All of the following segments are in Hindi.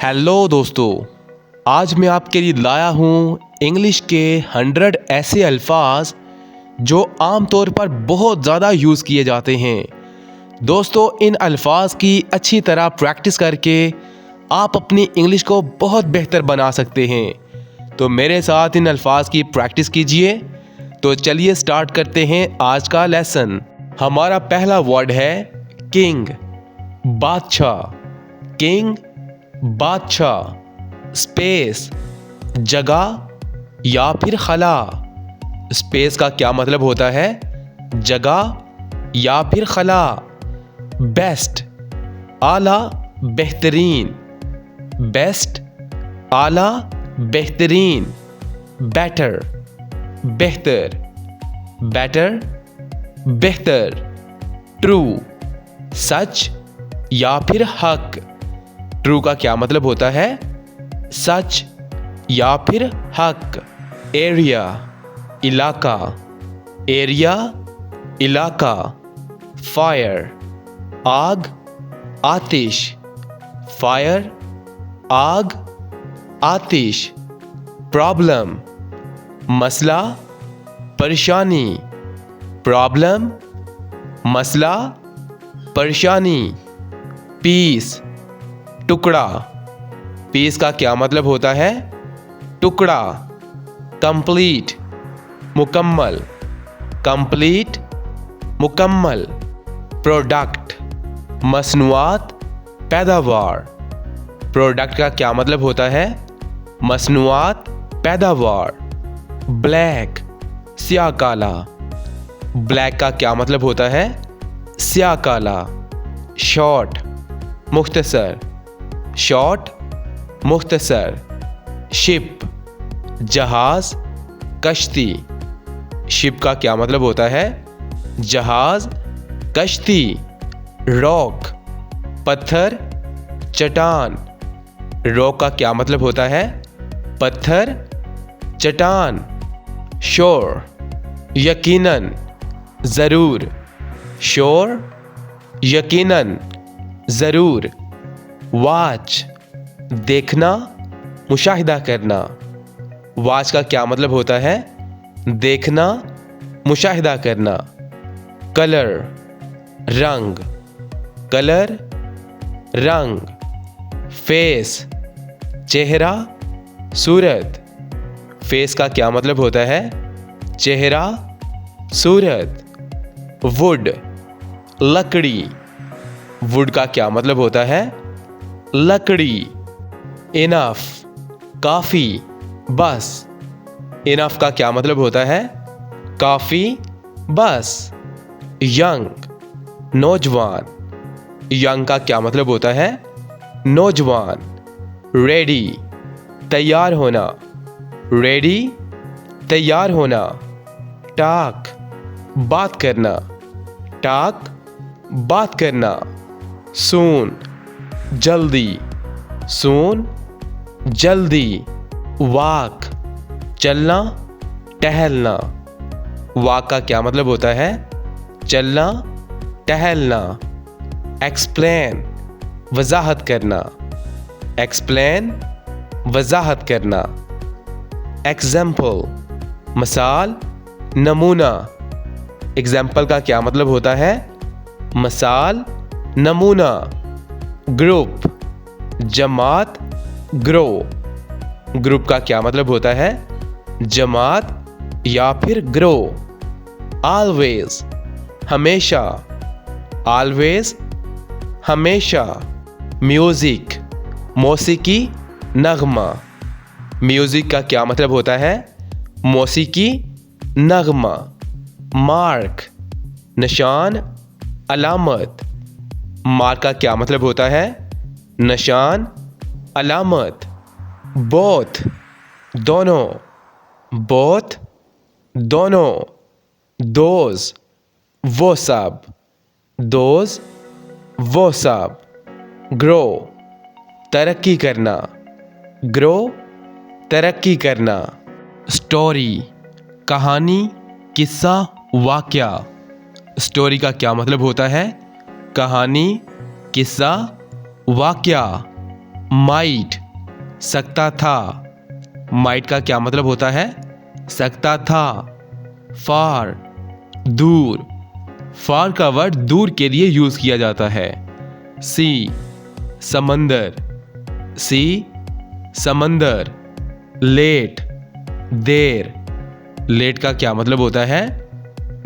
हेलो दोस्तों, आज मैं आपके लिए लाया हूँ इंग्लिश के 100 ऐसे अल्फाज जो आम तौर पर बहुत ज़्यादा यूज़ किए जाते हैं। दोस्तों, इन अल्फाज की अच्छी तरह प्रैक्टिस करके आप अपनी इंग्लिश को बहुत बेहतर बना सकते हैं। तो मेरे साथ इन अल्फाज की प्रैक्टिस कीजिए। तो चलिए स्टार्ट करते हैं आज का लेसन। हमारा पहला वर्ड है किंग, बादशाह। किंग, बादशाह। स्पेस, जगह या फिर खला। स्पेस का क्या मतलब होता है? जगह या फिर खला। बेस्ट, आला, बेहतरीन। बेस्ट, आला, बेहतरीन। बेटर, बेहतर। बेटर, बेहतर। ट्रू, सच या फिर हक। ट्रू का क्या मतलब होता है? सच या फिर हक। एरिया, इलाका। एरिया, इलाका। फायर, आग, आतिश। फायर, आग, आतिश। प्रॉब्लम, मसला, परेशानी। प्रॉब्लम, मसला, परेशानी। पीस, टुकड़ा। पीस का क्या मतलब होता है? टुकड़ा। कंप्लीट, मुकम्मल। कंप्लीट, मुकम्मल। प्रोडक्ट, मसनूआत, पैदावार। प्रोडक्ट का क्या मतलब होता है? मसनूआत, पैदावार। ब्लैक, स्याह काला। ब्लैक का क्या मतलब होता है? स्याह काला। शॉर्ट, मुख्तसर। शॉर्ट, मुख्तसर। शिप, जहाज, कश्ती। शिप का क्या मतलब होता है? जहाज, कश्ती। रॉक, पत्थर, चट्टान। रॉक का क्या मतलब होता है? पत्थर, चट्टान। श्योर, यकीनन, ज़रूर। श्योर, यकीनन, ज़रूर। वॉच, देखना, मुशाहिदा करना। वॉच का क्या मतलब होता है? देखना, मुशाहिदा करना। कलर, रंग। कलर, रंग। फेस, चेहरा, सूरत। फेस का क्या मतलब होता है? चेहरा, सूरत। वुड, लकड़ी। वुड का क्या मतलब होता है? लकड़ी। इनफ, काफ़ी, बस। इनफ का क्या मतलब होता है? काफ़ी, बस। यंग, नौजवान। यंग का क्या मतलब होता है? नौजवान। रेडी, तैयार होना। रेडी, तैयार होना। टॉक, बात करना। टॉक, बात करना। सून, जल्दी। सून, जल्दी। वॉक, चलना, टहलना। वॉक का क्या मतलब होता है? चलना, टहलना। एक्सप्लेन, वजाहत करना। एक्सप्लेन, वजाहत करना। एग्जाम्पल, मिसाल, नमूना। एग्जाम्पल का क्या मतलब होता है? मिसाल, नमूना। ग्रुप, जमात, ग्रो। ग्रुप का क्या मतलब होता है? जमात या फिर ग्रो। ऑलवेज, हमेशा। ऑलवेज, हमेशा। म्यूजिक, मौसीकी, नगमा। म्यूजिक का क्या मतलब होता है? मौसीकी, नगमा। मार्क, निशान, अलामत। मार्क का क्या मतलब होता है? निशान, अलामत। बोथ, दोनों। बोथ, दोनों। दोज, वो सब। दोज, वो सब। ग्रो, तरक्की करना। ग्रो, तरक्की करना। स्टोरी, कहानी, किस्सा, वाकया। स्टोरी का क्या मतलब होता है? कहानी, किस्सा, वाकया। माइट, सकता था। माइट का क्या मतलब होता है? सकता था। फार, दूर। फार का वर्ड दूर के लिए यूज किया जाता है। सी, समंदर। सी, समंदर। लेट, देर। लेट का क्या मतलब होता है?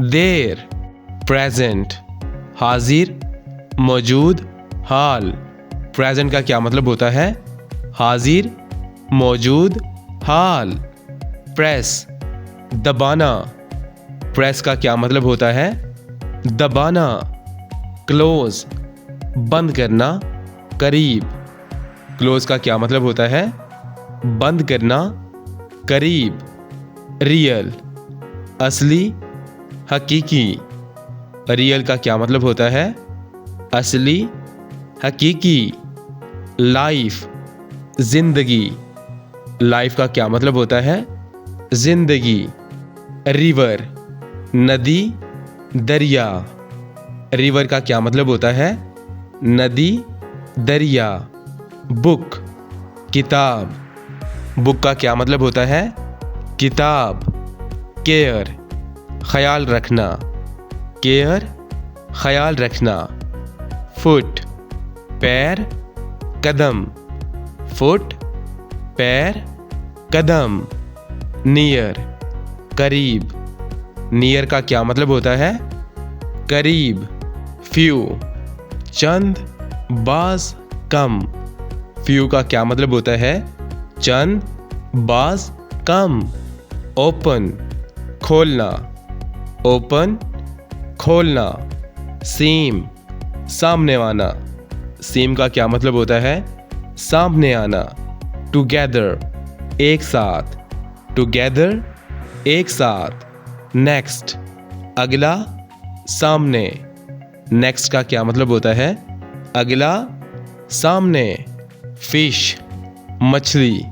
देर। प्रेजेंट, हाजिर, मौजूद, हाल। प्रेजेंट का क्या मतलब होता है? हाजिर, मौजूद, हाल। प्रेस, दबाना। प्रेस का क्या मतलब होता है? दबाना। क्लोज, बंद करना, करीब। क्लोज का क्या मतलब होता है? बंद करना, करीब। रियल, असली, हकीकी। रियल का क्या मतलब होता है? असली, हकीकी। लाइफ, जिंदगी। लाइफ का क्या मतलब होता है? जिंदगी। रिवर, नदी, दरिया। रिवर का क्या मतलब होता है? नदी, दरिया। बुक, किताब। बुक का क्या मतलब होता है? किताब। केयर, ख्याल रखना। केयर, ख्याल रखना। फुट, पैर, कदम। फुट, पैर, कदम। नियर, करीब। नियर का क्या मतलब होता है? करीब। फ्यू, चंद, बाज, कम। फ्यू का क्या मतलब होता है? चंद, बाज, कम। ओपन, खोलना। ओपन, खोलना। सीम, सामने आना। सीम का क्या मतलब होता है? सामने आना। टुगेदर, एक साथ। टुगेदर, एक साथ। नेक्स्ट, अगला, सामने। नेक्स्ट का क्या मतलब होता है? अगला, सामने। फिश, मछली।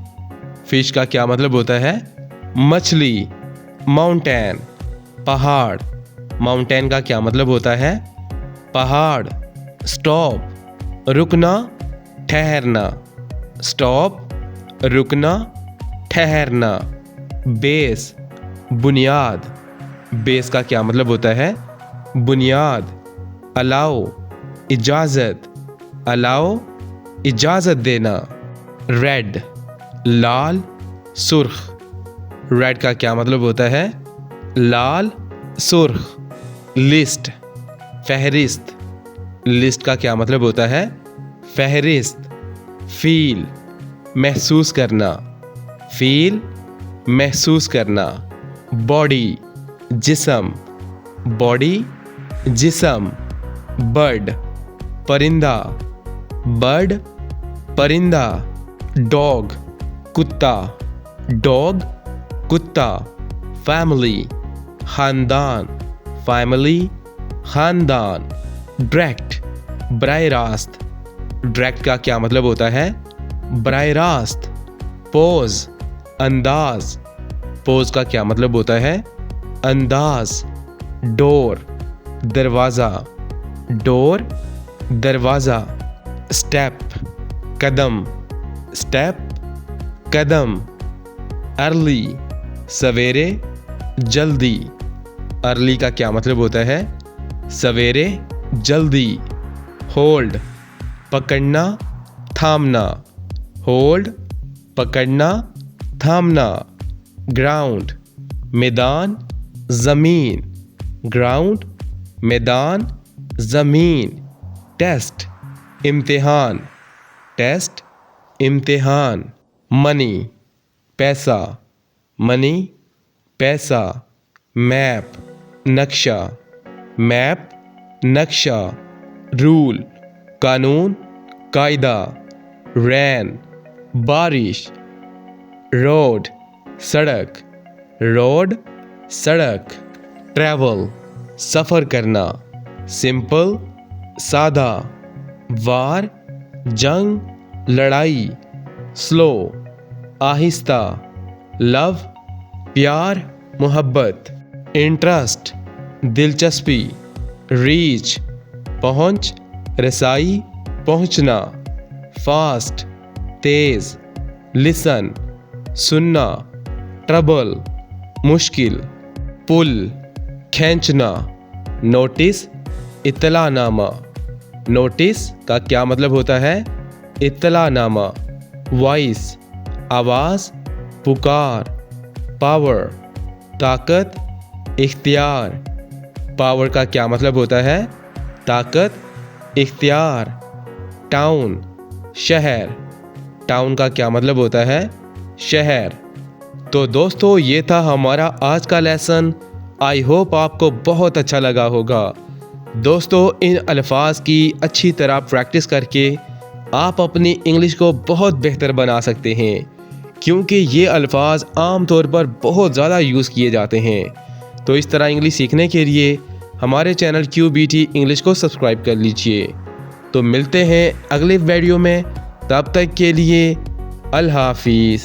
फिश का क्या मतलब होता है? मछली। माउंटेन, पहाड़। माउंटेन का क्या मतलब होता है? पहाड़। स्टॉप, रुकना, ठहरना। स्टॉप, रुकना, ठहरना। बेस, बुनियाद। बेस का क्या मतलब होता है? बुनियाद। अलाओ, इजाज़त। अलाओ, इजाज़त देना। रेड, लाल, सुर्ख। रेड का क्या मतलब होता है? लाल, सुर्ख। लिस्ट, फहरिस्त। लिस्ट का क्या मतलब होता है? फहरिस्त। फील, महसूस करना। फील, महसूस करना। बॉडी, जिस्म। बॉडी, जिस्म। बर्ड, परिंदा। बर्ड, परिंदा। डॉग, कुत्ता। डॉग, कुत्ता। फैमिली, खानदान। फैमिली, खानदान। डायरेक्ट, बराह रास्त। डायरेक्ट का क्या मतलब होता है? बराह रास्त। पोज, अंदाज। पोज का क्या मतलब होता है? अंदाज। डोर, दरवाजा। डोर, दरवाजा। स्टेप, कदम। स्टेप, कदम। अर्ली, सवेरे, जल्दी। अर्ली का क्या मतलब होता है? सवेरे, जल्दी। होल्ड, पकड़ना, थामना। होल्ड, पकड़ना, थामना। ग्राउंड, मैदान, जमीन। ग्राउंड, मैदान, जमीन। टेस्ट, इम्तिहान। टेस्ट, इम्तिहान। मनी, पैसा। मनी, पैसा। मैप, नक्शा। मैप, नक्शा। रूल, कानून, कायदा। रैन, बारिश। रोड, सड़क। रोड, सड़क। ट्रैवल, सफ़र करना। सिंपल, सादा। वार, जंग, लड़ाई। स्लो, आहिस्ता। लव, प्यार, मोहब्बत। इंटरेस्ट, दिलचस्पी। रीच, पहुंच, रसाई, पहुंचना। फास्ट, तेज़, लिसन, सुनना, ट्रबल, मुश्किल, पुल, खींचना, नोटिस, इत्तलानामा। नोटिस का क्या मतलब होता है? इत्तलानामा। वॉइस, आवाज़, पुकार, पावर, ताकत, इख्तियार। पावर का क्या मतलब होता है? ताकत, इख्तियार। टाउन, शहर। टाउन का क्या मतलब होता है? शहर। तो दोस्तों ये था हमारा आज का लेसन। आई होप आपको बहुत अच्छा लगा होगा। दोस्तों इन अल्फाज की अच्छी तरह प्रैक्टिस करके आप अपनी इंग्लिश को बहुत बेहतर बना सकते हैं, क्योंकि ये अल्फाज आम तौर पर बहुत ज़्यादा यूज़ किए जाते हैं। तो इस तरह इंग्लिश सीखने के लिए हमारे चैनल QBT इंग्लिश को सब्सक्राइब कर लीजिए। तो मिलते हैं अगले वीडियो में, तब तक के लिए अल्लाह हाफिज़।